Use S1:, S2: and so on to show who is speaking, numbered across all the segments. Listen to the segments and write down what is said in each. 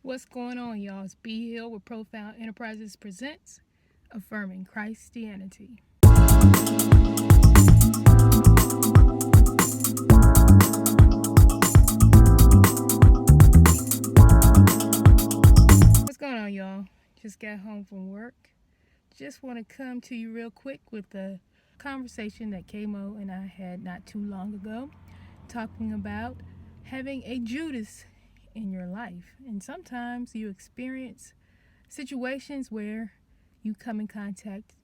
S1: What's going on, y'all? It's B Hill with Profound Enterprises presents Affirming Christianity. What's going on, y'all? Just got home from work. Just want to come to you real quick with a conversation that Kamo and I had not too long ago, talking about having a Judas in your life. And sometimes you experience situations where you come in contact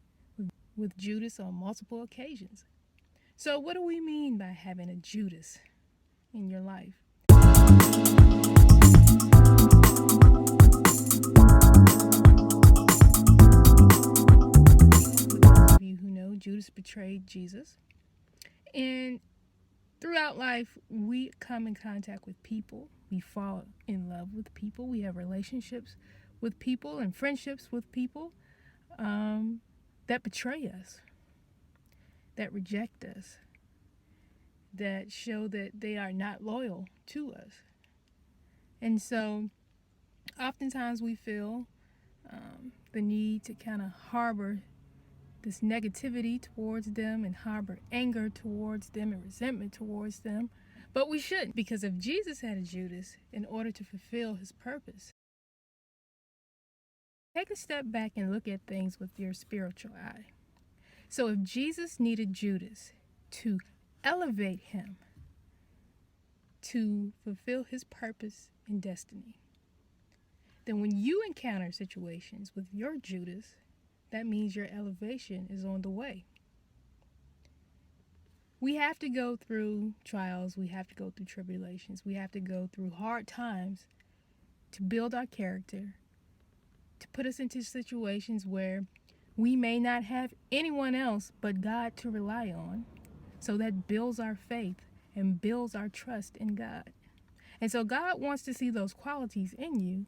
S1: with Judas on multiple occasions. So what do we mean by having a Judas in your life? For those of you who know, Judas betrayed Jesus. And throughout life, we come in contact with people. We fall in love with people. We have relationships with people and friendships with people that betray us, that reject us, that show that they are not loyal to us. And so oftentimes we feel the need to kind of harbor this negativity towards them and harbor anger towards them and resentment towards them. But we shouldn't, because if Jesus had a Judas in order to fulfill his purpose, take a step back and look at things with your spiritual eye. So if Jesus needed Judas to elevate him to fulfill his purpose and destiny, then when you encounter situations with your Judas, that means your elevation is on the way. We have to go through trials, we have to go through tribulations, we have to go through hard times to build our character, to put us into situations where we may not have anyone else but God to rely on. So that builds our faith and builds our trust in God. And so God wants to see those qualities in you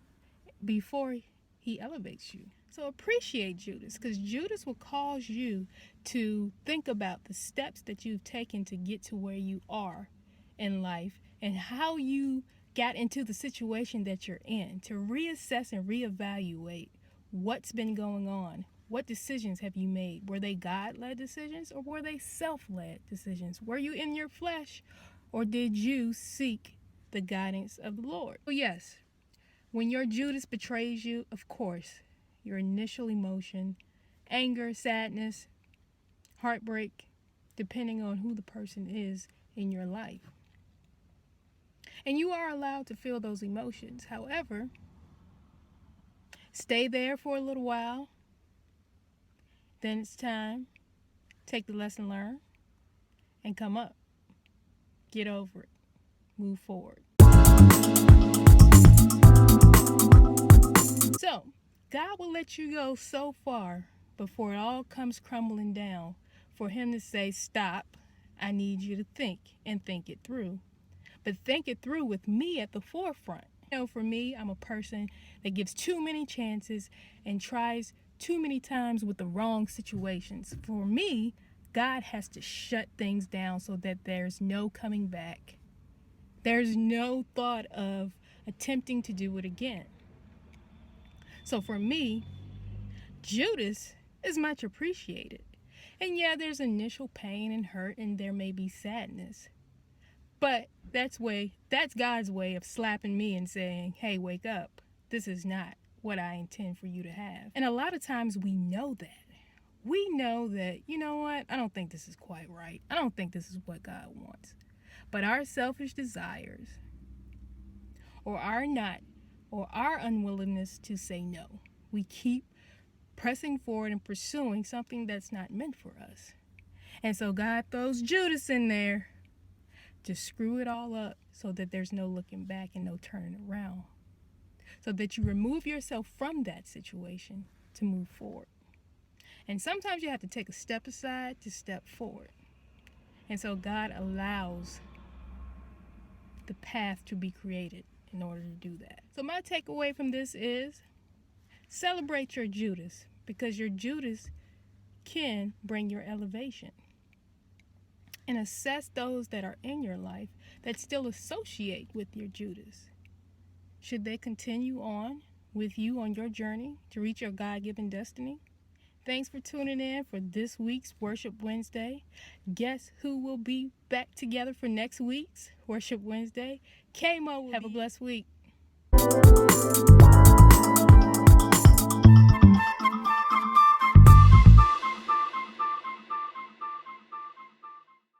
S1: before he elevates you. So appreciate Judas, because Judas will cause you to think about the steps that you've taken to get to where you are in life and how you got into the situation that you're in, to reassess and reevaluate what's been going on. What decisions have you made? Were they God-led decisions or were they self-led decisions? Were you in your flesh or did you seek the guidance of the Lord? Well, yes, when your Judas betrays you, of course, your initial emotion, anger, sadness, heartbreak, depending on who the person is in your life. And you are allowed to feel those emotions. However, stay there for a little while. Then it's time. Take the lesson learned and come up. Get over it. Move forward. So, God will let you go so far before it all comes crumbling down for him to say, stop, I need you to think and think it through. But think it through with me at the forefront. You know, for me, I'm a person that gives too many chances and tries too many times with the wrong situations. For me, God has to shut things down so that there's no coming back. There's no thought of attempting to do it again. So for me, Judas is much appreciated. And yeah, there's initial pain and hurt and there may be sadness. But that's God's way of slapping me and saying, hey, wake up. This is not what I intend for you to have. And a lot of times we know that. We know that, you know what? I don't think this is quite right. I don't think this is what God wants. But our selfish desires or our unwillingness to say no, we keep pressing forward and pursuing something that's not meant for us. And so God throws Judas in there to screw it all up so that there's no looking back and no turning around. So that you remove yourself from that situation to move forward. And sometimes you have to take a step aside to step forward. And so God allows the path to be created in order to do that. So my takeaway from this is celebrate your Judas, because your Judas can bring your elevation. And assess those that are in your life that still associate with your Judas. Should they continue on with you on your journey to reach your God-given destiny? Thanks for tuning in for this week's Worship Wednesday. Guess who will be back together for next week's Worship Wednesday? K-Mo. Have a blessed week.